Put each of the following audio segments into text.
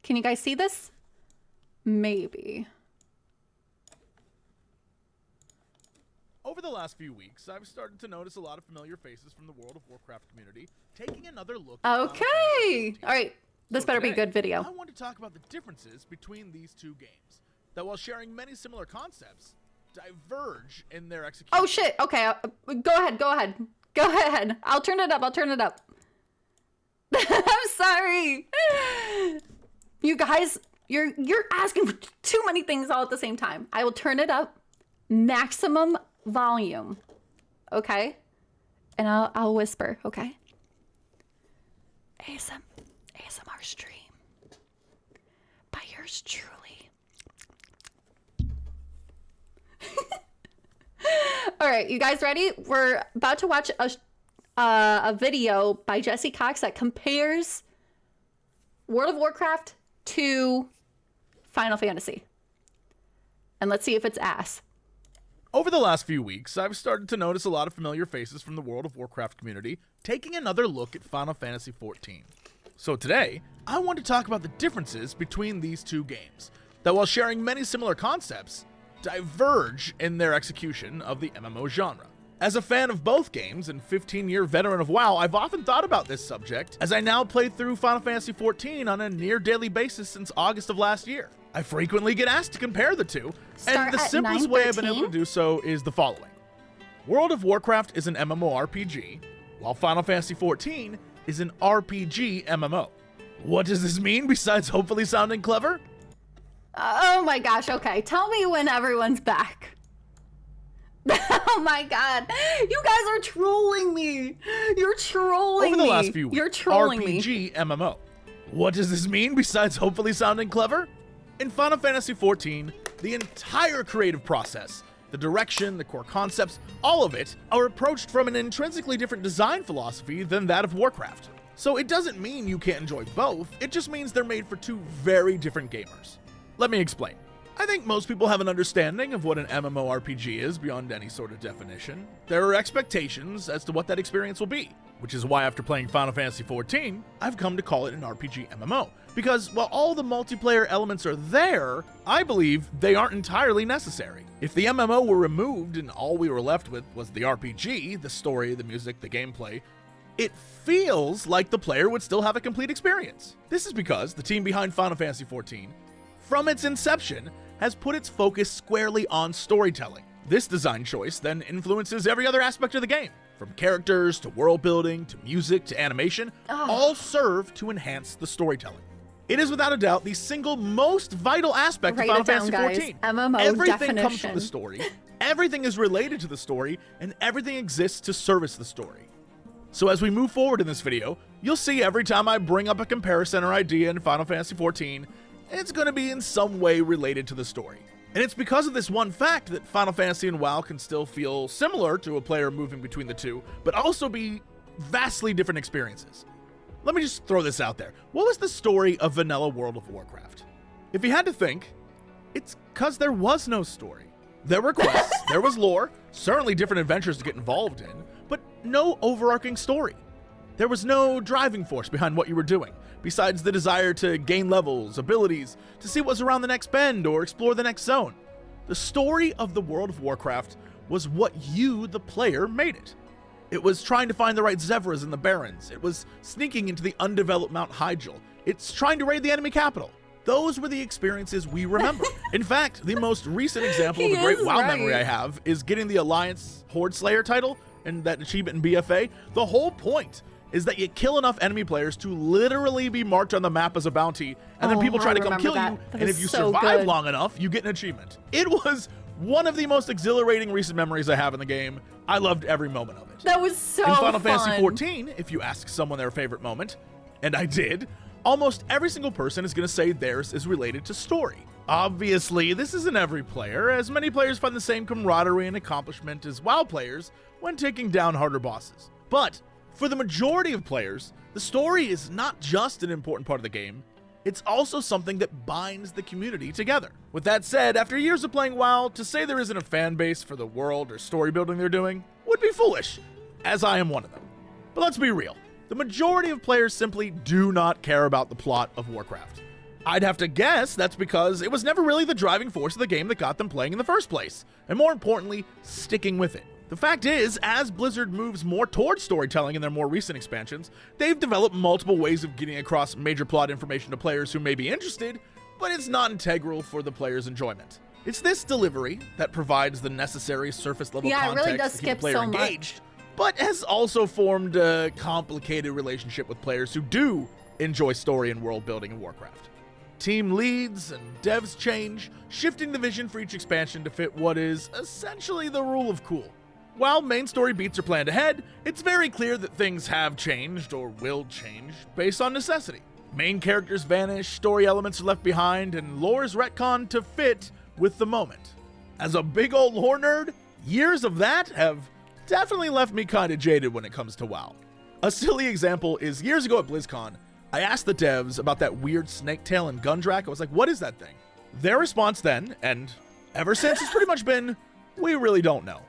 Can you guys see this? Maybe. Over the last few weeks, I've started to notice a lot of familiar faces from the World of Warcraft community, taking another look at Okay. All right. This better be a good video. I want to talk about the differences between these two games, that while sharing many similar concepts, diverge in their execution. Oh shit. Okay. Go ahead. Go ahead. Go ahead. I'll turn it up. I'll turn it up. I'm sorry. You guys, you're asking for too many things all at the same time. I will turn it up. Maximum volume. Okay? And I'll whisper, okay? ASMR stream by yours truly. All right, you guys ready? We're about to watch a video by Jesse Cox that compares World of Warcraft to Final Fantasy. And let's see if it's ass. Over the last few weeks, I've started to notice a lot of familiar faces from the World of Warcraft community, taking another look at Final Fantasy XIV. So today, I want to talk about the differences between these two games, that while sharing many similar concepts, diverge in their execution of the MMO genre. As a fan of both games and 15-year veteran of WoW, I've often thought about this subject, as I now play through Final Fantasy XIV on a near-daily basis since August of last year. I frequently get asked to compare the two, and the simplest way I've been able to do so is the following. World of Warcraft is an MMORPG, while Final Fantasy XIV is an RPG MMO. What does this mean besides hopefully sounding clever? Oh my gosh, okay. Tell me when everyone's back. Oh my god. You guys are trolling me. You're trolling me. Over the last few weeks, you're trolling RPG MMO. What does this mean besides hopefully sounding clever? In Final Fantasy XIV, the entire creative process, the direction, the core concepts, all of it are approached from an intrinsically different design philosophy than that of Warcraft. So it doesn't mean you can't enjoy both, it just means they're made for two very different gamers. Let me explain. I think most people have an understanding of what an MMORPG is beyond any sort of definition. There are expectations as to what that experience will be, which is why after playing Final Fantasy XIV, I've come to call it an RPG MMO. Because while all the multiplayer elements are there, I believe they aren't entirely necessary. If the MMO were removed and all we were left with was the RPG, the story, the music, the gameplay, it feels like the player would still have a complete experience. This is because the team behind Final Fantasy XIV, from its inception, has put its focus squarely on storytelling. This design choice then influences every other aspect of the game, from characters to world building to music to animation, all serve to enhance the storytelling. It is without a doubt the single most vital aspect of Final Fantasy XIV. MMO everything definition. comes from the story, everything is related to the story, and everything exists to service the story. So as we move forward in this video, you'll see every time I bring up a comparison or idea in Final Fantasy XIV, it's going to be in some way related to the story. And it's because of this one fact that Final Fantasy and WoW can still feel similar to a player moving between the two, but also be vastly different experiences. Let me just throw this out there. What was the story of vanilla World of Warcraft? If you had to think, it's because there was no story. There were quests, there was lore, certainly different adventures to get involved in, but no overarching story. There was no driving force behind what you were doing, besides the desire to gain levels, abilities, to see what's around the next bend or explore the next zone. The story of the World of Warcraft was what you, the player, made it. It was trying to find the right Zevras in the Barrens. It was sneaking into the undeveloped Mount Hyjal. It's trying to raid the enemy capital. Those were the experiences we remember. In fact, the most recent example of a great WoW memory I have is getting the Alliance Horde Slayer title and that achievement in BFA. The whole point is that you kill enough enemy players to literally be marked on the map as a bounty, and then people try to come kill you, and if you survive long enough, you get an achievement. It was one of the most exhilarating recent memories I have in the game. I loved every moment of it. That was so fun. In Final Fantasy XIV, if you ask someone their favorite moment, and I did, almost every single person is going to say theirs is related to story. Obviously, this isn't every player, as many players find the same camaraderie and accomplishment as WoW players when taking down harder bosses. But for the majority of players, the story is not just an important part of the game, it's also something that binds the community together. With that said, after years of playing WoW, to say there isn't a fan base for the world or story building they're doing would be foolish, as I am one of them. But let's be real, the majority of players simply do not care about the plot of Warcraft. I'd have to guess that's because it was never really the driving force of the game that got them playing in the first place, and more importantly, sticking with it. The fact is, as Blizzard moves more towards storytelling in their more recent expansions, they've developed multiple ways of getting across major plot information to players who may be interested, but it's not integral for the player's enjoyment. It's this delivery that provides the necessary surface-level context it really does to keep skip the player so engaged, but has also formed a complicated relationship with players who do enjoy story and world building in Warcraft. Team leads and devs change, shifting the vision for each expansion to fit what is essentially the rule of cool. While main story beats are planned ahead, it's very clear that things have changed or will change based on necessity. Main characters vanish, story elements are left behind, and lore is retconned to fit with the moment. As a big old lore nerd, years of that have definitely left me kinda jaded when it comes to WoW. A silly example is years ago at BlizzCon, I asked the devs about that weird snake tail and Gundrak. I was like, what is that thing? Their response then, and ever since, has pretty much been, we really don't know.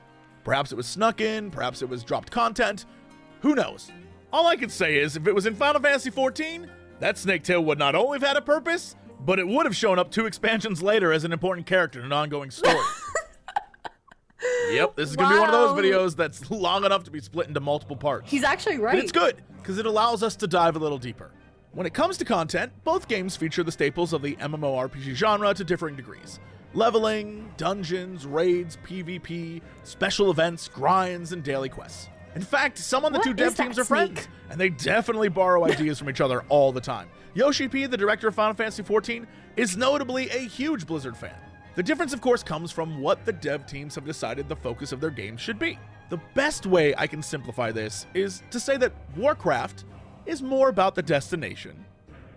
Perhaps it was snuck in, perhaps it was dropped content, who knows? All I can say is, if it was in Final Fantasy XIV, that snake tail would not only have had a purpose, but it would have shown up 2 expansions later as an important character in an ongoing story. Yep, this is going to be one of those videos that's long enough to be split into multiple parts. He's actually right. But it's good, because it allows us to dive a little deeper. When it comes to content, both games feature the staples of the MMORPG genre to differing degrees. Leveling, dungeons, raids, PvP, special events, grinds, and daily quests. In fact, some on the two dev teams are friends, and they definitely borrow ideas from each other all the time. Yoshi P, the director of Final Fantasy XIV, is notably a huge Blizzard fan. The difference, of course, comes from what the dev teams have decided the focus of their games should be. The best way I can simplify this is to say that Warcraft is more about the destination,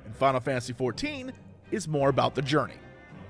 and Final Fantasy XIV is more about the journey.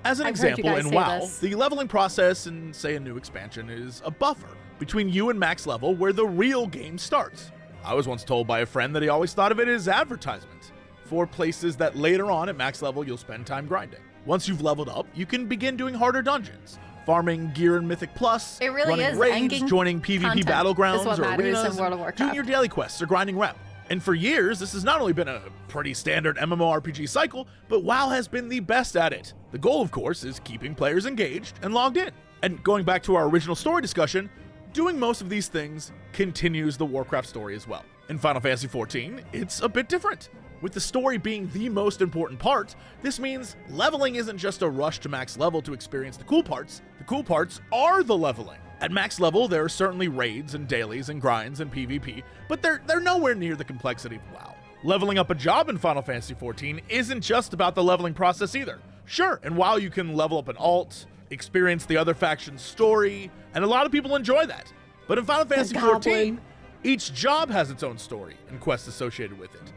As an example, in WoW, the leveling process in, say, a new expansion is a buffer between you and max level where the real game starts. I was once told by a friend that he always thought of it as advertisement for places that later on at max level you'll spend time grinding. Once you've leveled up, you can begin doing harder dungeons, farming gear in Mythic Plus, running raids, joining PvP battlegrounds or arenas, doing your daily quests or grinding rep. And for years, this has not only been a pretty standard MMORPG cycle, but WoW has been the best at it. The goal, of course, is keeping players engaged and logged in. And going back to our original story discussion, doing most of these things continues the Warcraft story as well. In Final Fantasy XIV, it's a bit different. With the story being the most important part, this means leveling isn't just a rush to max level to experience the cool parts are the leveling. At max level, there are certainly raids and dailies and grinds and PvP, but they're nowhere near the complexity of WoW. Leveling up a job in Final Fantasy XIV isn't just about the leveling process either. Sure, in WoW you can level up an alt, experience the other faction's story, and a lot of people enjoy that. But in Final Fantasy XIV, each job has its own story and quests associated with it.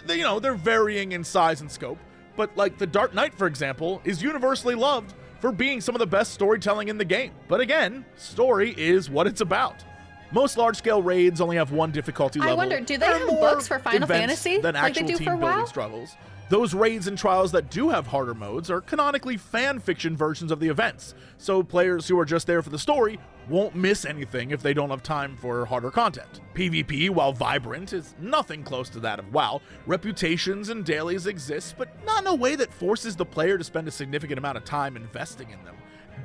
They're varying in size and scope, but like the Dark Knight, for example, is universally loved for being some of the best storytelling in the game. But again, story is what it's about. Most large-scale raids only have one difficulty level. I wonder, do they have books for Final Fantasy than like actual they do team for building WoW? struggles? Those raids and trials that do have harder modes are canonically fan fiction versions of the events, so players who are just there for the story won't miss anything if they don't have time for harder content. PvP, while vibrant, is nothing close to that of WoW. Reputations and dailies exist, but not in a way that forces the player to spend a significant amount of time investing in them.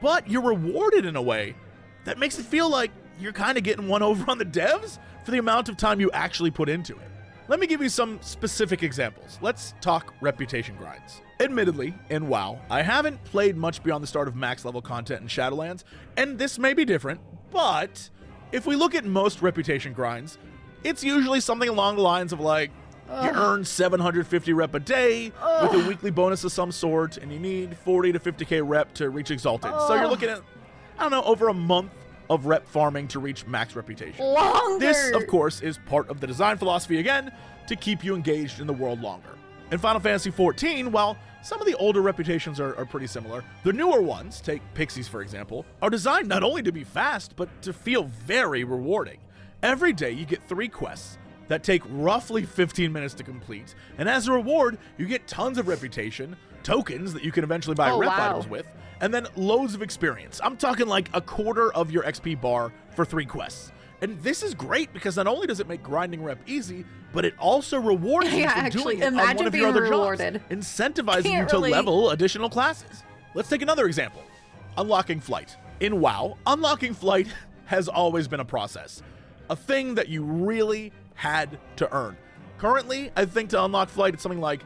But you're rewarded in a way that makes it feel like you're kind of getting one over on the devs for the amount of time you actually put into it. Let me give you some specific examples. Let's talk reputation grinds. Admittedly, in WoW, I haven't played much beyond the start of max level content in Shadowlands, and this may be different, but if we look at most reputation grinds, it's usually something along the lines of like, you earn 750 rep a day with a weekly bonus of some sort, and you need 40 to 50k rep to reach Exalted. So you're looking at, I don't know, over a month of rep farming to reach max reputation. Longer. This, of course, is part of the design philosophy again, to keep you engaged in the world longer. In Final Fantasy XIV, while some of the older reputations are pretty similar, the newer ones, take Pixies for example, are designed not only to be fast, but to feel very rewarding. Every day you get 3 quests that take roughly 15 minutes to complete, and as a reward, you get tons of reputation, tokens that you can eventually buy rep items with, and then loads of experience. I'm talking like a quarter of your XP bar for 3 quests. And this is great because not only does it make grinding rep easy, but it also rewards you for doing it on one of your other jobs, incentivizing you to level additional classes. Let's take another example. Unlocking flight. In WoW, unlocking flight has always been a process, a thing that you really had to earn. Currently, I think to unlock flight, it's something like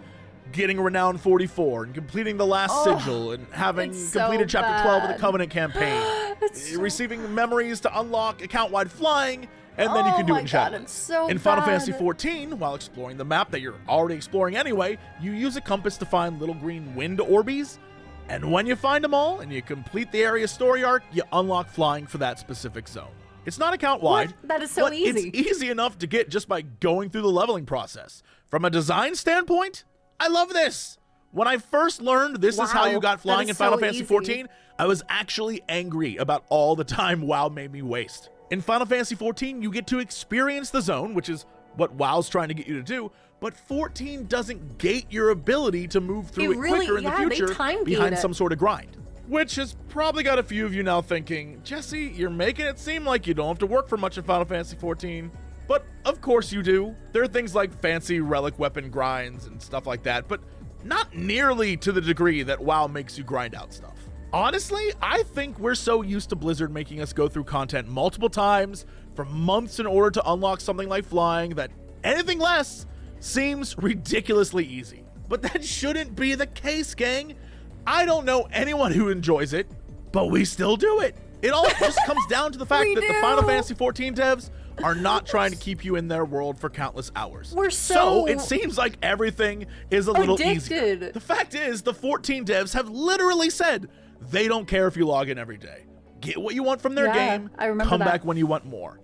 getting Renown 44 and completing the last sigil and having completed Chapter 12 of the Covenant campaign, receiving memories to unlock account-wide flying, and then you can do it in Shadowlands. In Final Fantasy XIV, while exploring the map that you're already exploring anyway, you use a compass to find little green wind orbies, and when you find them all and you complete the area story arc, you unlock flying for that specific zone. It's not account-wide. That is so easy. It's easy enough to get just by going through the leveling process. From a design standpoint, I love this. When I first learned this is how you got flying in Final Fantasy XIV, I was actually angry about all the time WoW made me waste. In Final Fantasy XIV, you get to experience the zone, which is what WoW's trying to get you to do, but 14 doesn't gate your ability to move through it quicker in the future behind some sort of grind. Which has probably got a few of you now thinking, Jesse, you're making it seem like you don't have to work for much in Final Fantasy XIV. But of course you do. There are things like fancy relic weapon grinds and stuff like that, but not nearly to the degree that WoW makes you grind out stuff. Honestly, I think we're so used to Blizzard making us go through content multiple times for months in order to unlock something like flying that anything less seems ridiculously easy. But that shouldn't be the case, gang. I don't know anyone who enjoys it, but we still do it. It all just comes down to the fact that the Final Fantasy XIV devs are not trying to keep you in their world for countless hours. So it seems like everything is a little easier. The fact is, the 14 devs have literally said they don't care if you log in every day. Get what you want from their game, come back when you want more.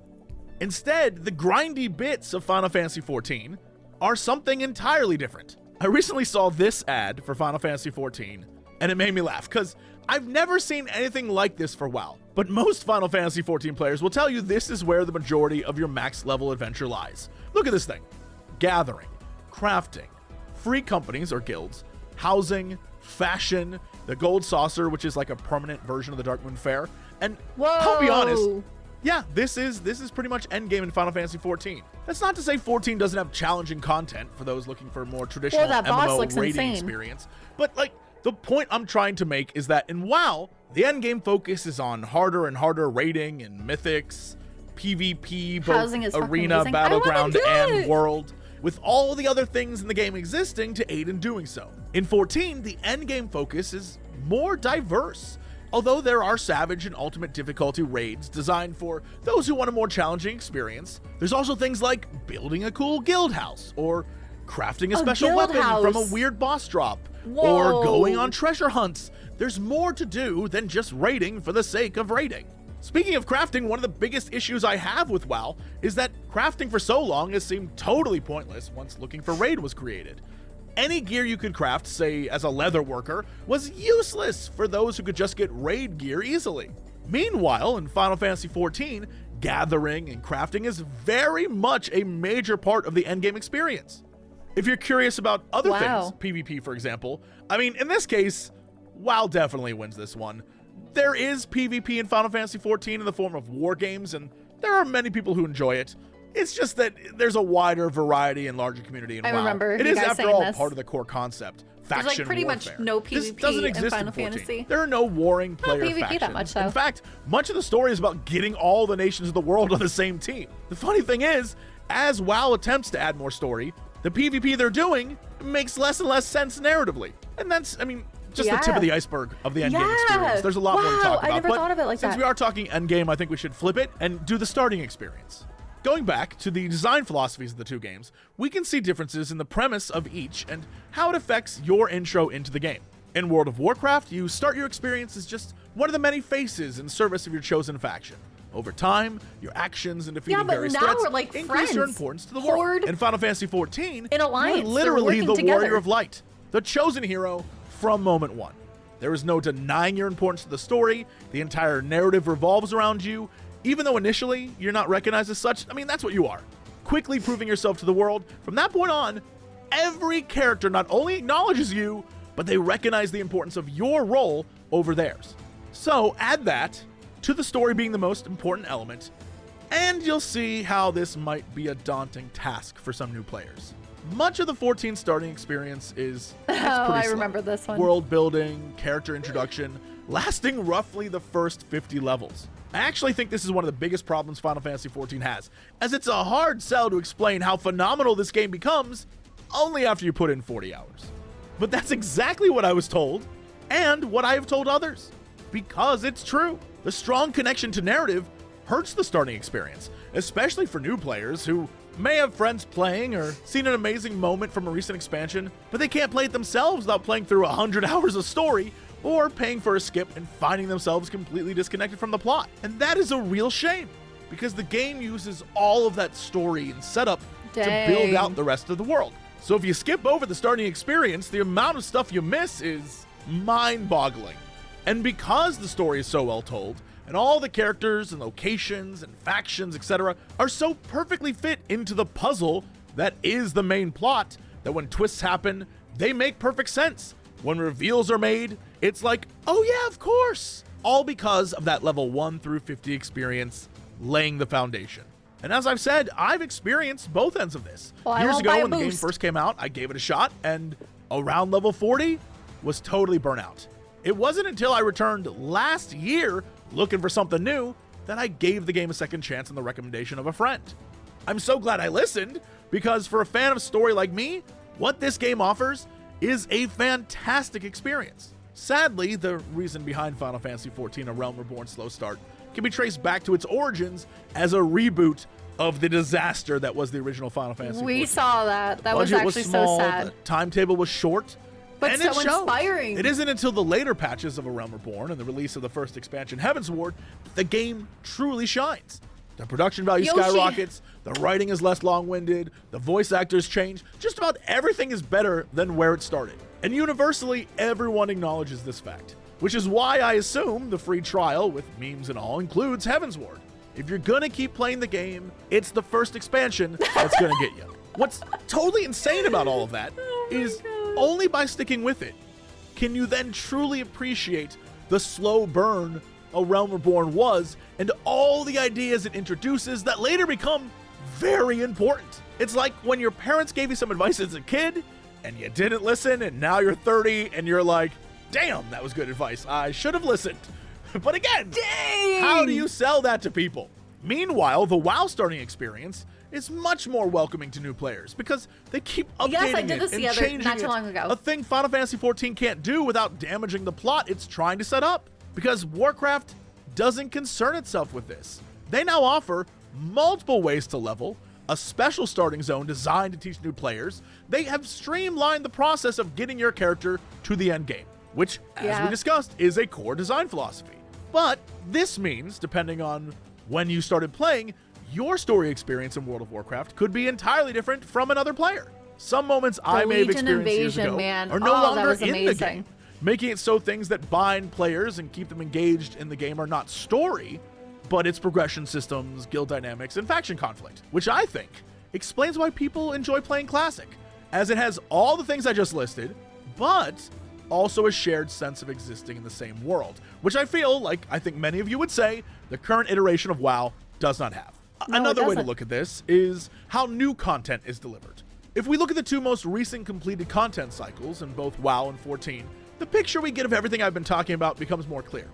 Instead, the grindy bits of Final Fantasy XIV are something entirely different. I recently saw this ad for Final Fantasy XIV, and it made me laugh, because I've never seen anything like this for WoW. But most Final Fantasy XIV players will tell you this is where the majority of your max level adventure lies. Look at this thing. Gathering, crafting, free companies or guilds, housing, fashion, the gold saucer, which is like a permanent version of the Darkmoon Fair. And I'll be honest, yeah, this is pretty much endgame in Final Fantasy XIV. That's not to say 14 doesn't have challenging content for those looking for a more traditional MMO raiding experience. But like, the point I'm trying to make is that in WoW, the endgame focus is on harder and harder raiding and mythics, PvP, both arena, battleground, and world, with all the other things in the game existing to aid in doing so. In 14, the endgame focus is more diverse. Although there are savage and ultimate difficulty raids designed for those who want a more challenging experience, there's also things like building a cool guild house, or crafting a special weapon from a weird boss drop, or going on treasure hunts. There's more to do than just raiding for the sake of raiding. Speaking of crafting, one of the biggest issues I have with WoW is that crafting for so long has seemed totally pointless once Looking for Raid was created. Any gear you could craft, say as a leather worker, was useless for those who could just get raid gear easily. Meanwhile, in Final Fantasy XIV, gathering and crafting is very much a major part of the endgame experience. If you're curious about other things, PvP for example, I mean, in this case, WoW definitely wins this one. There is PvP in Final Fantasy XIV in the form of war games, and there are many people who enjoy it. It's just that there's a wider variety and larger community in WoW. Remember it is, after all, part of the core concept. Faction There's like pretty warfare. much no PvP this doesn't exist in Final in 14. Fantasy. There are no warring player PvP factions. that much, though. In fact, much of the story is about getting all the nations of the world on the same team. The funny thing is, as WoW attempts to add more story, the PvP they're doing makes less and less sense narratively. And that's, I mean, just the tip of the iceberg of the endgame experience. There's a lot more to talk about. I never thought of it like since we are talking endgame, I think we should flip it and do the starting experience. Going back to the design philosophies of the two games, we can see differences in the premise of each and how it affects your intro into the game. In World of Warcraft, you start your experience as just one of the many faces in service of your chosen faction. Over time, your actions and defeating various threats increase your importance to the world. In Final Fantasy XIV, you're literally the Warrior of Light, the chosen hero from moment one. There is no denying your importance to the story. The entire narrative revolves around you. Even though initially you're not recognized as such, I mean, that's what you are. Quickly proving yourself to the world. From that point on, every character not only acknowledges you, but they recognize the importance of your role over theirs. So add that to the story being the most important element, And you'll see how this might be a daunting task for some new players. Much of the 14 starting experience is pretty I slow. remember this one. World building, character introduction, lasting roughly the first 50 levels. I actually think this is one of the biggest problems Final Fantasy XIV has, as it's a hard sell to explain how phenomenal this game becomes only after you put in 40 hours. But that's exactly what I was told, and what I have told others, because it's true. The strong connection to narrative hurts the starting experience, especially for new players who may have friends playing or seen an amazing moment from a recent expansion, but they can't play it themselves without playing through 100 hours of story or paying for a skip and finding themselves completely disconnected from the plot. And that is a real shame, because the game uses all of that story and setup to build out the rest of the world. So if you skip over the starting experience, the amount of stuff you miss is mind-boggling. And because the story is so well told, and all the characters and locations and factions, etc., are so perfectly fit into the puzzle that is the main plot, that when twists happen, they make perfect sense. When reveals are made, it's like, oh yeah, of course! All because of that level 1 through 50 experience laying the foundation. And as I've said, I've experienced both ends of this. Well, Years ago when the game first came out, I gave it a shot, and around level 40 was totally burnt out. It wasn't until I returned last year looking for something new that I gave the game a second chance on the recommendation of a friend. I'm so glad I listened, because for a fan of story like me, what this game offers is a fantastic experience. Sadly, the reason behind Final Fantasy XIV: A Realm Reborn's slow start can be traced back to its origins as a reboot of the disaster that was the original Final Fantasy XIV. We saw that. That was Budget actually small, so sad. The timetable was short. But and so it shows. inspiring. It isn't until the later patches of A Realm Reborn and the release of the first expansion, Heavensward, that the game truly shines. The production value skyrockets, the writing is less long-winded, the voice actors change, just about everything is better than where it started. And universally, everyone acknowledges this fact, which is why I assume the free trial, with memes and all, includes Heavensward. If you're gonna keep playing the game, it's the first expansion that's gonna get you. What's totally insane about all of that is only by sticking with it can you then truly appreciate the slow burn A Realm Reborn was and all the ideas it introduces that later become very important. It's like when your parents gave you some advice as a kid and you didn't listen, and now you're 30 and you're like, damn, that was good advice. I should have listened. But again, Dang! How do you sell that to people? Meanwhile, the WoW starting experience is much more welcoming to new players because they keep updating it and changing not too long it. ago. A thing Final Fantasy XIV can't do without damaging the plot it's trying to set up. Because Warcraft doesn't concern itself with this. They now offer multiple ways to level, a special starting zone designed to teach new players. They have streamlined the process of getting your character to the end game, which, as we discussed, is a core design philosophy. But this means, depending on when you started playing, your story experience in World of Warcraft could be entirely different from another player. Some moments I may have experienced years ago are no longer in the game, making it so things that bind players and keep them engaged in the game are not story, but it's progression systems, guild dynamics, and faction conflict, which I think explains why people enjoy playing Classic, as it has all the things I just listed, but also a shared sense of existing in the same world, which I feel like I think many of you would say the current iteration of WoW does not have. Another way to look at this is how new content is delivered. If we look at the two most recent completed content cycles in both WoW and 14, the picture we get of everything I've been talking about becomes more clear.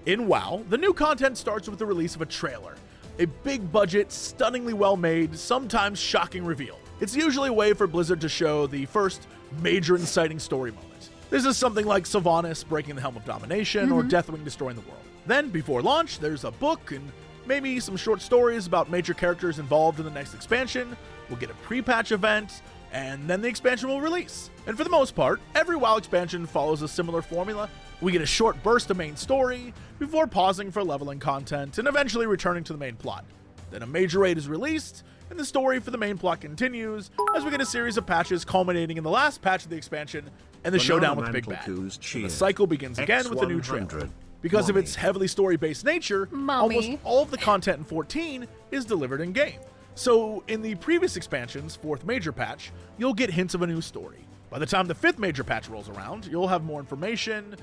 In WoW, the new content starts with the release of a trailer, a big budget, stunningly well made, sometimes shocking reveal. It's usually a way for Blizzard to show the first major inciting story moment. This is something like Sylvanas breaking the Helm of Domination or Deathwing destroying the world. Then, before launch, there's a book and maybe some short stories about major characters involved in the next expansion. We'll get a pre-patch event, and then the expansion will release. And for the most part, every WoW expansion follows a similar formula. We get a short burst of main story, before pausing for leveling content, and eventually returning to the main plot. Then a major raid is released, and the story for the main plot continues, as we get a series of patches culminating in the last patch of the expansion, and the showdown with the big bad. And the cycle begins again with a new trailer. Because of its heavily story-based nature, almost all of the content in 14 is delivered in-game. So in the previous expansion's fourth major patch, you'll get hints of a new story. By the time the fifth major patch rolls around, you'll have more information,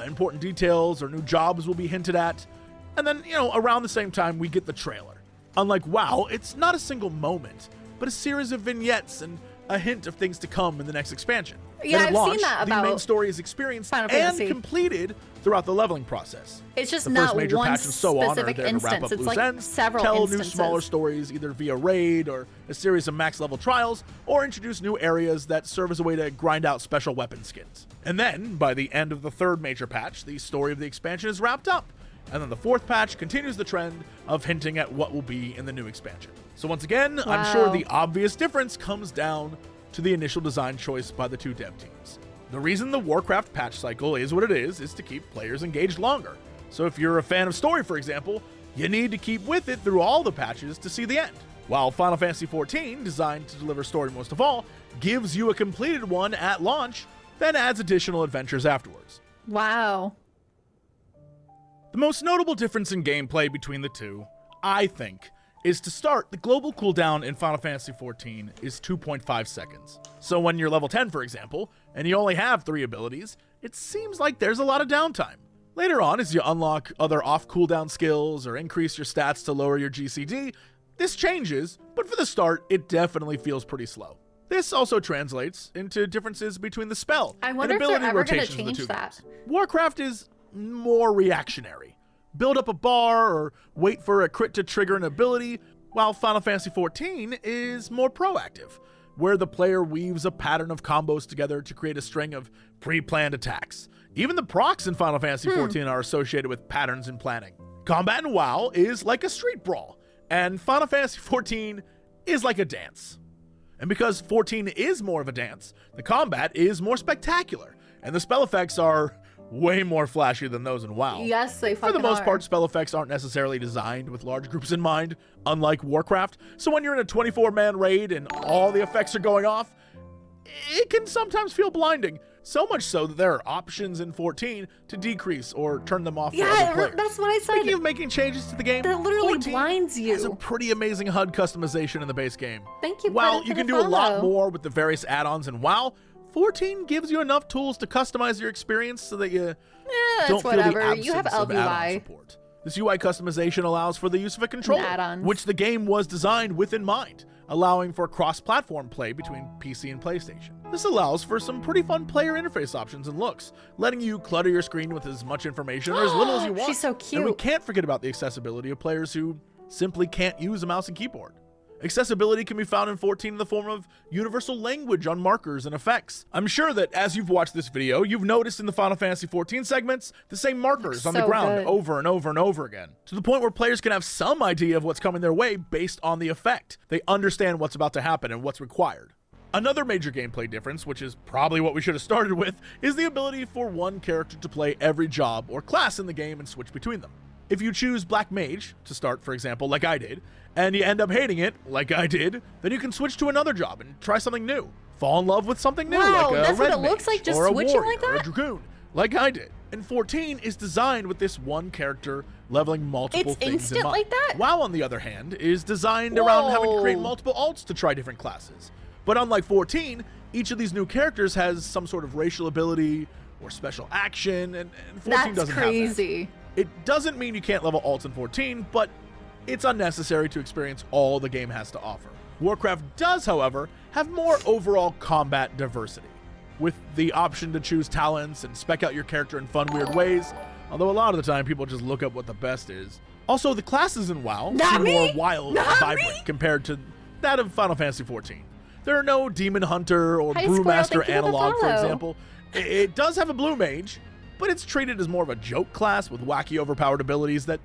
important details or new jobs will be hinted at, and then, around the same time we get the trailer. Unlike WoW, it's not a single moment, but a series of vignettes and a hint of things to come in the next expansion. Yeah, At I've launch, seen that about the main story is experienced Final and Fantasy. completed throughout the leveling process. It's just The not first major one patch and so on are specific there to wrap instance. up It's loose like ends, several tell instances. new smaller stories either via raid or a series of max level trials, or introduce new areas that serve as a way to grind out special weapon skins. And then, by the end of the third major patch, the story of the expansion is wrapped up. And then the fourth patch continues the trend of hinting at what will be in the new expansion. So once again, I'm sure Wow. the obvious difference comes down to the initial design choice by the two dev teams. The reason the Warcraft patch cycle is what it is to keep players engaged longer. So if you're a fan of story, for example, you need to keep with it through all the patches to see the end. While Final Fantasy XIV, designed to deliver story most of all, gives you a completed one at launch, then adds additional adventures afterwards. Wow. The most notable difference in gameplay between the two, I think, is to start, the global cooldown in Final Fantasy XIV is 2.5 seconds. So when you're level 10, for example, and you only have 3 abilities, it seems like there's a lot of downtime. Later on, as you unlock other off-cooldown skills or increase your stats to lower your GCD, this changes, but for the start, it definitely feels pretty slow. This also translates into differences between the spell I wonder and if they're ability ever going to rotations of the change two that. games. Warcraft is more reactionary. Build up a bar or wait for a crit to trigger an ability, while Final Fantasy XIV is more proactive, where the player weaves a pattern of combos together to create a string of pre-planned attacks. Even the procs in Final Fantasy XIV are associated with patterns and planning. Combat in WoW is like a street brawl, and Final Fantasy XIV is like a dance. And because 14 is more of a dance, the combat is more spectacular, and the spell effects are way more flashy than those in WoW. Yes, they fucking For the most are. part, spell effects aren't necessarily designed with large groups in mind, unlike Warcraft. So when you're in a 24-man raid and all the effects are going off, it can sometimes feel blinding. So much so that there are options in 14 to decrease or turn them off for other Yeah, players. that's what I said. Speaking of making changes to the game, That literally 14 blinds you. has a pretty amazing HUD customization in the base game. Thank you, While Predator you can the do a lot follow. more with the various add-ons in WoW, 14 gives you enough tools to customize your experience so that you That's don't feel the whatever. absence You have of add-on LUI. support. This UI customization allows for the use of a controller, Add-ons. which the game was designed with in mind, allowing for cross-platform play between PC and PlayStation. This allows for some pretty fun player interface options and looks, letting you clutter your screen with as much information or as little as you want. She's so And we cute. can't forget about the accessibility of players who simply can't use a mouse and keyboard. Accessibility can be found in 14 in the form of universal language on markers and effects. I'm sure that as you've watched this video, you've noticed in the Final Fantasy XIV segments the same markers on the so ground good. over and over and over again, to the point where players can have some idea of what's coming their way based on the effect. They understand what's about to happen and what's required. Another major gameplay difference, which is probably what we should have started with, is the ability for one character to play every job or class in the game and switch between them. If you choose Black Mage to start, for example, like I did, and you end up hating it, like I did, then you can switch to another job and try something new. Fall in love with something new, Wow, like a that's what Red it looks Mage, like, just or a switching warrior, like or a that? Dragoon, like I did. And 14 is designed with this one character leveling multiple It's things instant in mind. like that? WoW, on the other hand, is designed around having to create Whoa. multiple alts to try different classes. But unlike 14, each of these new characters has some sort of racial ability or special action, and 14 That's doesn't have that. crazy. It doesn't mean you can't level alts in 14, but it's unnecessary to experience all the game has to offer. Warcraft does, however, have more overall combat diversity, with the option to choose talents and spec out your character in fun, weird ways, although a lot of the time people just look up what the best is. Also, the classes in WoW Not seem me! more wild and Not vibrant me! compared to that of Final Fantasy XIV. There are no Demon Hunter or Hi, Squirrel, Brewmaster thank you for the analog, for follow. example. It does have a Blue Mage, but it's treated as more of a joke class with wacky overpowered abilities that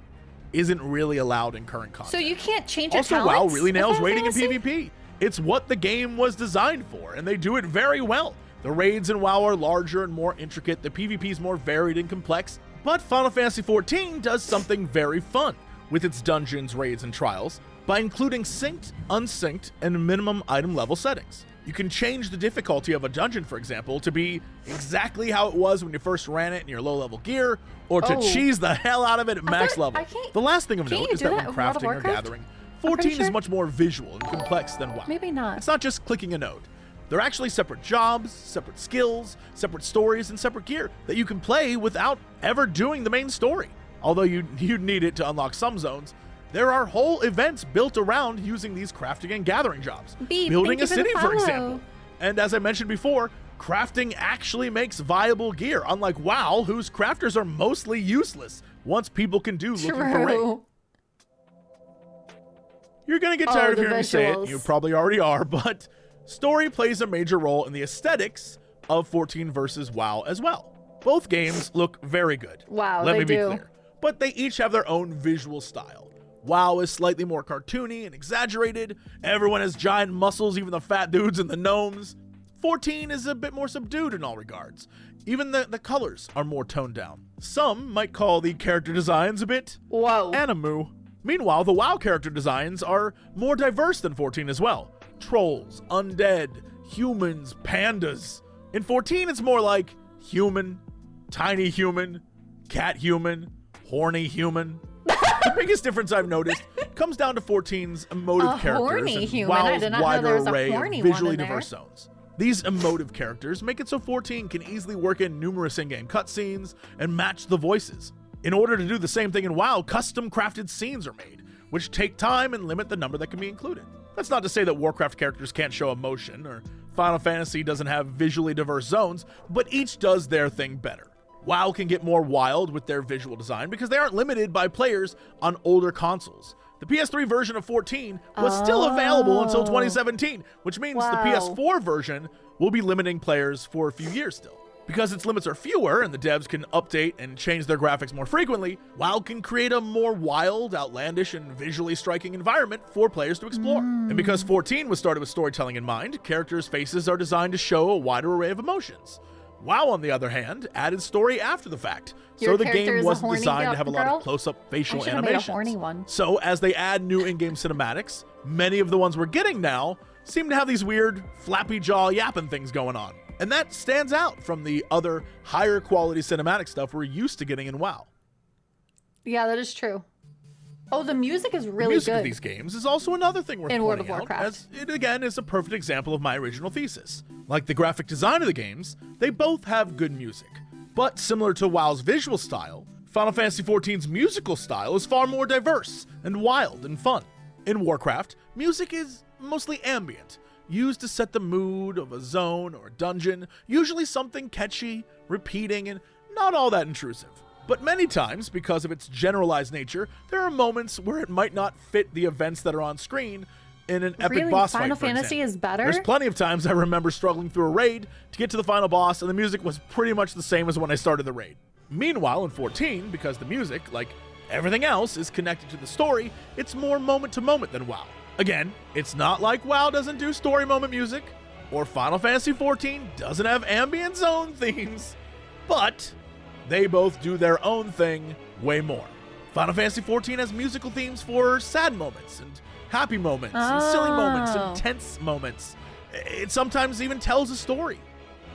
isn't really allowed in current content. So you can't change your Also, WoW talents really in nails Final raiding and Fantasy? PvP. It's what the game was designed for, and they do it very well. The raids in WoW are larger and more intricate, the PvP is more varied and complex, but Final Fantasy XIV does something very fun with its dungeons, raids, and trials by including synced, unsynced, and minimum item level settings. You can change the difficulty of a dungeon, for example, to be exactly how it was when you first ran it in your low-level gear, or to Oh. cheese the hell out of it at max thought- level. I can't- The last thing of can't note you is do that when that with World of crafting or Warcraft? gathering, I'm pretty 14 is sure. much more visual and complex than WoW. Maybe not. It's not just clicking a node. They're actually separate jobs, separate skills, separate stories, and separate gear that you can play without ever doing the main story. Although you'd need it to unlock some zones, There are whole events built around using these crafting and gathering jobs. Beep, building a thank you city, the for follow. example. And as I mentioned before, crafting actually makes viable gear, unlike WoW, whose crafters are mostly useless once people can do looking for raid. True. You're gonna get tired of the hearing me say it, visuals. you probably already are, but story plays a major role in the aesthetics of 14 versus WoW as well. Both games look very good. Wow, Let they me be do. clear. But they each have their own visual style. WoW is slightly more cartoony and exaggerated. Everyone has giant muscles, even the fat dudes and the gnomes. 14 is a bit more subdued in all regards. Even the colors are more toned down. Some might call the character designs a bit Whoa. anime. Meanwhile, the WoW character designs are more diverse than 14 as well. Trolls, undead, humans, pandas. In 14, it's more like human, tiny human, cat human, horny human. The biggest difference I've noticed comes down to 14's emotive A characters horny and human? I WoW's did not know wider there was a array horny of one visually in there. diverse zones. These emotive characters make it so 14 can easily work in numerous in-game cutscenes and match the voices. In order to do the same thing in WoW, custom crafted scenes are made, which take time and limit the number that can be included. That's not to say that Warcraft characters can't show emotion, or Final Fantasy doesn't have visually diverse zones, but each does their thing better. WoW can get more wild with their visual design because they aren't limited by players on older consoles. The PS3 version of 14 was still available until 2017, which means the Wow. PS4 version will be limiting players for a few years still. Because its limits are fewer and the devs can update and change their graphics more frequently, WoW can create a more wild, outlandish, and visually striking environment for players to explore. And because 14 was started with storytelling in mind, characters' faces are designed to show a wider array of emotions. WoW, on the other hand, added story after the fact, Your so the character game is a wasn't horny designed to have a lot girl? of close-up facial I should've made a animations. horny one. So as they add new in-game cinematics, many of the ones we're getting now seem to have these weird flappy jaw yapping things going on. And that stands out from the other higher quality cinematic stuff we're used to getting in WoW. Yeah, that is true. Oh, the music is The really music good. of these games is also another thing worth In World pointing of out, Warcraft. as it again is a perfect example of my original thesis. Like the graphic design of the games, they both have good music. But similar to WoW's visual style, Final Fantasy XIV's musical style is far more diverse and wild and fun. In Warcraft, music is mostly ambient, used to set the mood of a zone or a dungeon, usually something catchy, repeating, and not all that intrusive. But many times, because of its generalized nature, there are moments where it might not fit the events that are on screen in an epic Really? boss Final fight, for Fantasy example. is better? There's plenty of times I remember struggling through a raid to get to the final boss, and the music was pretty much the same as when I started the raid. Meanwhile, in 14, because the music, like everything else, is connected to the story, it's more moment to moment than WoW. Again, it's not like WoW doesn't do story moment music, or Final Fantasy XIV doesn't have ambient zone themes, but they both do their own thing way more. Final Fantasy XIV has musical themes for sad moments and happy moments and silly moments and tense moments. It sometimes even tells a story.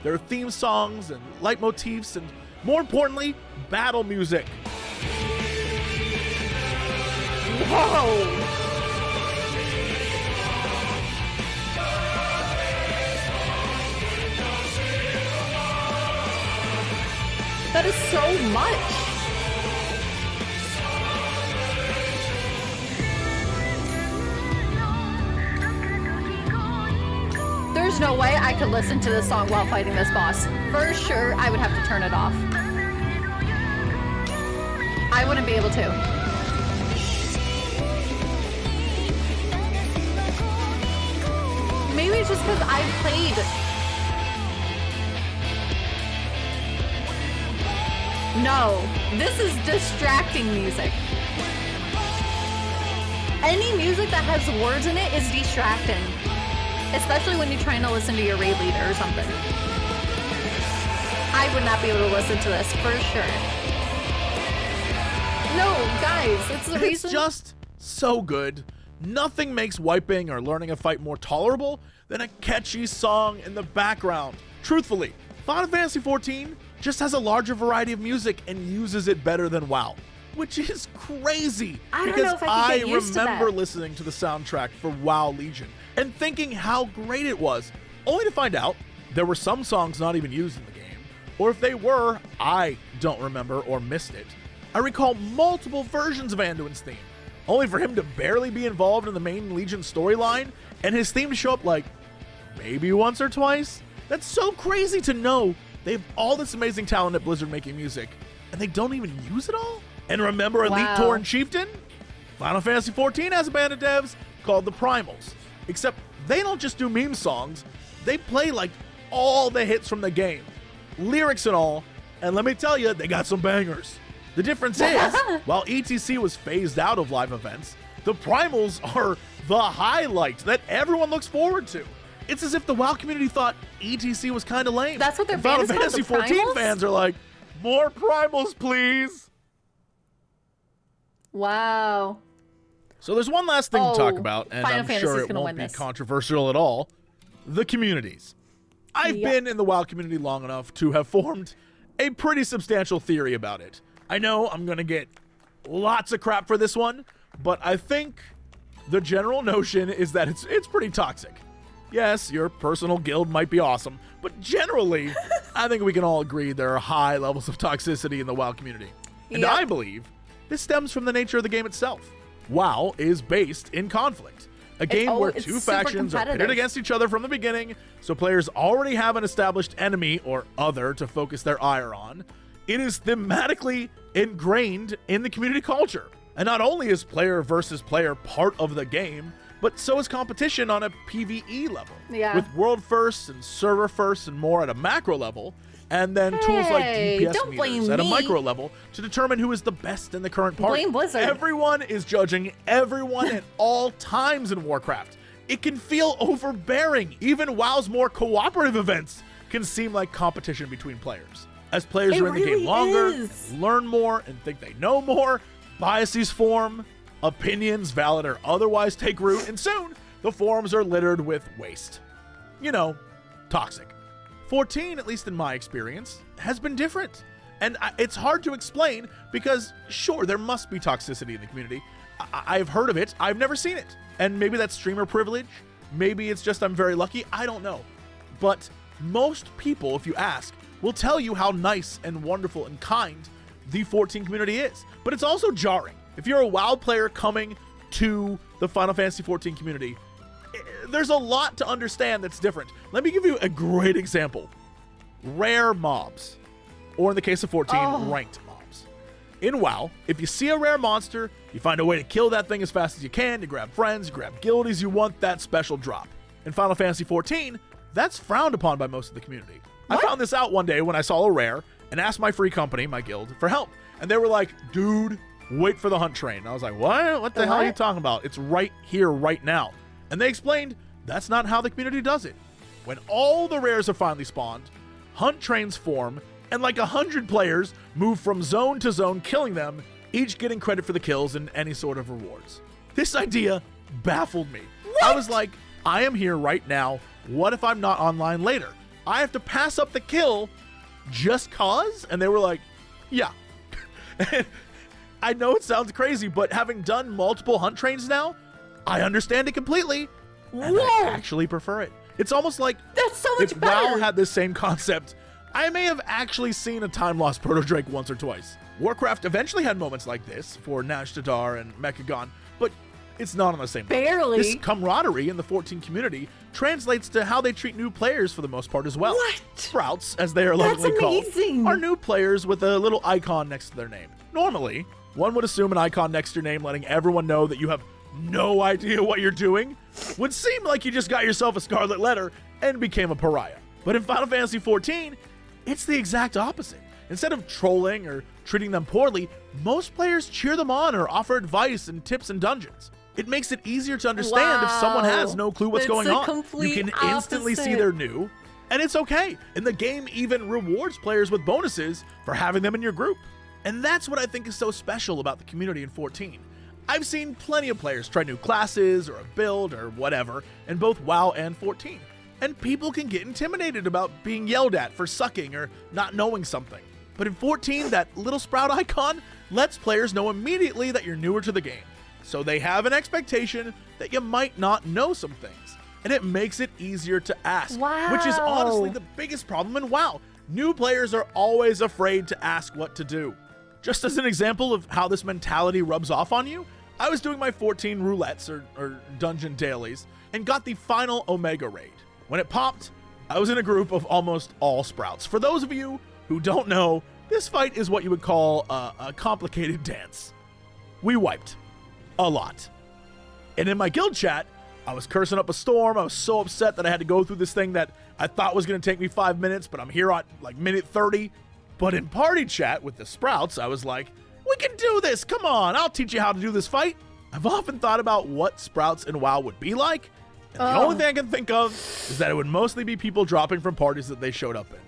There are theme songs and leitmotifs and, more importantly, battle music. Whoa! That is so much. There's no way I could listen to this song while fighting this boss. For sure, I would have to turn it off. I wouldn't be able to. Maybe it's just because I've played. No, this is distracting music. Any music that has words in it is distracting. Especially when you're trying to listen to your raid leader or something. I would not be able to listen to this for sure. No, guys, it's the reason. It's just so good. Nothing makes wiping or learning a fight more tolerable than a catchy song in the background. Truthfully, Final Fantasy XIV just has a larger variety of music and uses it better than WoW, which is crazy. I don't because know if I could get used to remember that. listening to the soundtrack for WoW Legion and thinking how great it was, only to find out there were some songs not even used in the game, or if they were, I don't remember or missed it. I recall multiple versions of Anduin's theme, only for him to barely be involved in the main Legion storyline and his theme to show up like maybe once or twice. That's so crazy to know they have all this amazing talent at Blizzard making music and they don't even use it all. And remember Elite Tauren Chieftain? Final Fantasy XIV has a band of devs called the Primals, except they don't just do meme songs, they play like all the hits from the game, lyrics and all, and let me tell you, they got some bangers. The difference is, while ETC was phased out of live events, the Primals are the highlight that everyone looks forward to. It's as if the WoW community thought ETC was kind of lame. That's what their Final band is Fantasy called, the 14 Primals? fans are like, more Primals, please. Wow. So there's one last thing to talk about, and Final I'm Fantasy's sure it gonna won't win be this. controversial at all. The communities. I've been in the WoW community long enough to have formed a pretty substantial theory about it. I know I'm going to get lots of crap for this one, but I think the general notion is that it's pretty toxic. Yes, your personal guild might be awesome, but generally, I think we can all agree there are high levels of toxicity in the WoW community. And I believe this stems from the nature of the game itself. WoW is based in conflict. A game where two factions are pitted against each other from the beginning, so players already have an established enemy or other to focus their ire on. It is thematically ingrained in the community culture. And not only is player versus player part of the game, but so is competition on a PvE level. Yeah. With world firsts and server firsts and more at a macro level, and then tools like DPS don't blame meters at a me. micro level to determine who is the best in the current party. Blame Blizzard. Everyone is judging everyone at all times in Warcraft. It can feel overbearing. Even WoW's more cooperative events can seem like competition between players. As players are in the game longer, learn more, and think they know more, biases form, opinions, valid or otherwise, take root, and soon the forums are littered with waste. You know, toxic. 14, at least in my experience, has been different. And it's hard to explain because, sure, there must be toxicity in the community. I've heard of it. I've never seen it. And maybe that's streamer privilege. Maybe it's just I'm very lucky. I don't know. But most people, if you ask, will tell you how nice and wonderful and kind the 14 community is. But it's also jarring. If you're a WoW player coming to the Final Fantasy 14 community, there's a lot to understand that's different. Let me give you a great example. Rare mobs, or in the case of 14, ranked mobs. In WoW, if you see a rare monster, you find a way to kill that thing as fast as you can, you grab friends, you grab guildies, you want that special drop. In Final Fantasy 14, that's frowned upon by most of the community. I found this out one day when I saw a rare and asked my free company, my guild, for help. And they were like, dude, wait for the hunt train. And I was like, what? What the hell are you talking about? It's right here, right now. And they explained that's not how the community does it. When all the rares are finally spawned, hunt trains form, and like 100 players move from zone to zone, killing them, each getting credit for the kills and any sort of rewards. This idea baffled me. I was like, I am here right now. What if I'm not online later? I have to pass up the kill just cause? And they were like, yeah. I know it sounds crazy, but having done multiple hunt trains now, I understand it completely, and I actually prefer it. It's almost like that's so much if better. WoW had this same concept, I may have actually seen a time lost Proto Drake once or twice. Warcraft eventually had moments like this for Nashtadar and Mechagon, but it's not on the same level. Barely. This camaraderie in the 14 community translates to how they treat new players for the most part as well. What? Sprouts, as they are lovingly called, are new players with a little icon next to their name. Normally, one would assume an icon next to your name letting everyone know that you have no idea what you're doing would seem like you just got yourself a scarlet letter and became a pariah. But in Final Fantasy XIV, it's the exact opposite. Instead of trolling or treating them poorly, most players cheer them on or offer advice and tips in dungeons. It makes it easier to understand if someone has no clue what's going on. You can instantly see they're new, and it's okay. And the game even rewards players with bonuses for having them in your group. And that's what I think is so special about the community in 14. I've seen plenty of players try new classes or a build or whatever in both WoW and 14. And people can get intimidated about being yelled at for sucking or not knowing something. But in 14, that little sprout icon lets players know immediately that you're newer to the game. So they have an expectation that you might not know some things. And it makes it easier to ask, which is honestly the biggest problem in WoW. New players are always afraid to ask what to do. Just as an example of how this mentality rubs off on you, I was doing my 14 roulettes or dungeon dailies and got the final Omega raid. When it popped, I was in a group of almost all Sprouts. For those of you who don't know, this fight is what you would call a complicated dance. We wiped a lot. And in my guild chat, I was cursing up a storm. I was so upset that I had to go through this thing that I thought was going to take me 5 minutes, but I'm here at like minute 30. But in party chat with the Sprouts, I was like, we can do this. Come on, I'll teach you how to do this fight. I've often thought about what Sprouts in WoW would be like. And the only thing I can think of is that it would mostly be people dropping from parties that they showed up in.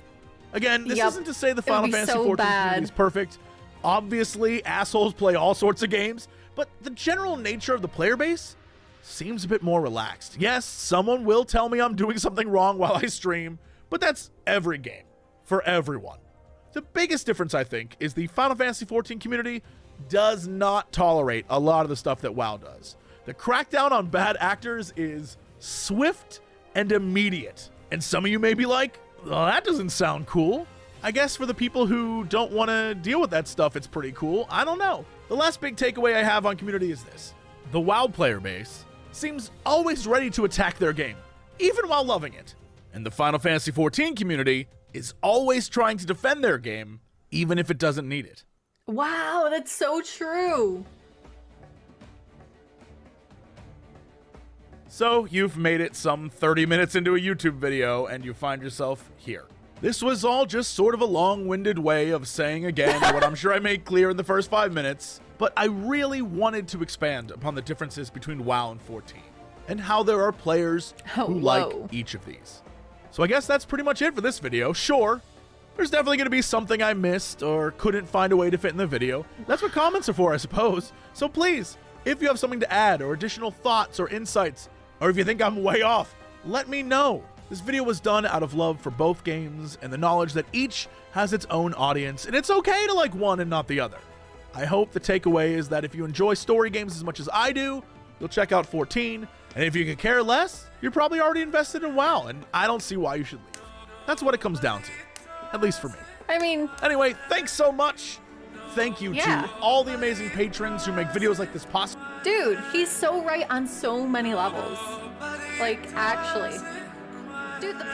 Again, this isn't to say the Final Fantasy XIV community is perfect. Obviously, assholes play all sorts of games, but the general nature of the player base seems a bit more relaxed. Yes, someone will tell me I'm doing something wrong while I stream, but that's every game, for everyone. The biggest difference, I think, is the Final Fantasy XIV community does not tolerate a lot of the stuff that WoW does. The crackdown on bad actors is swift and immediate. And some of you may be like, well, that doesn't sound cool. I guess for the people who don't want to deal with that stuff, it's pretty cool. I don't know. The last big takeaway I have on community is this. The WoW player base seems always ready to attack their game, even while loving it. And the Final Fantasy XIV community is always trying to defend their game, even if it doesn't need it. Wow, that's so true. So you've made it some 30 minutes into a YouTube video and you find yourself here. This was all just sort of a long-winded way of saying again what I'm sure I made clear in the first 5 minutes, but I really wanted to expand upon the differences between WoW and 14 and how there are players who like each of these. So I guess that's pretty much it for this video. Sure, there's definitely going to be something I missed or couldn't find a way to fit in the video. That's what comments are for, I suppose. So please, if you have something to add or additional thoughts or insights, or if you think I'm way off, let me know. This video was done out of love for both games and the knowledge that each has its own audience, and it's okay to like one and not the other. I hope the takeaway is that if you enjoy story games as much as I do, you'll check out 14, and if you could care less, you're probably already invested in WoW, and I don't see why you should leave. That's what it comes down to, at least for me. I mean... Anyway, thanks so much. Thank you to all the amazing patrons who make videos like this possible. Dude, he's so right on so many levels. Like, actually. Dude, the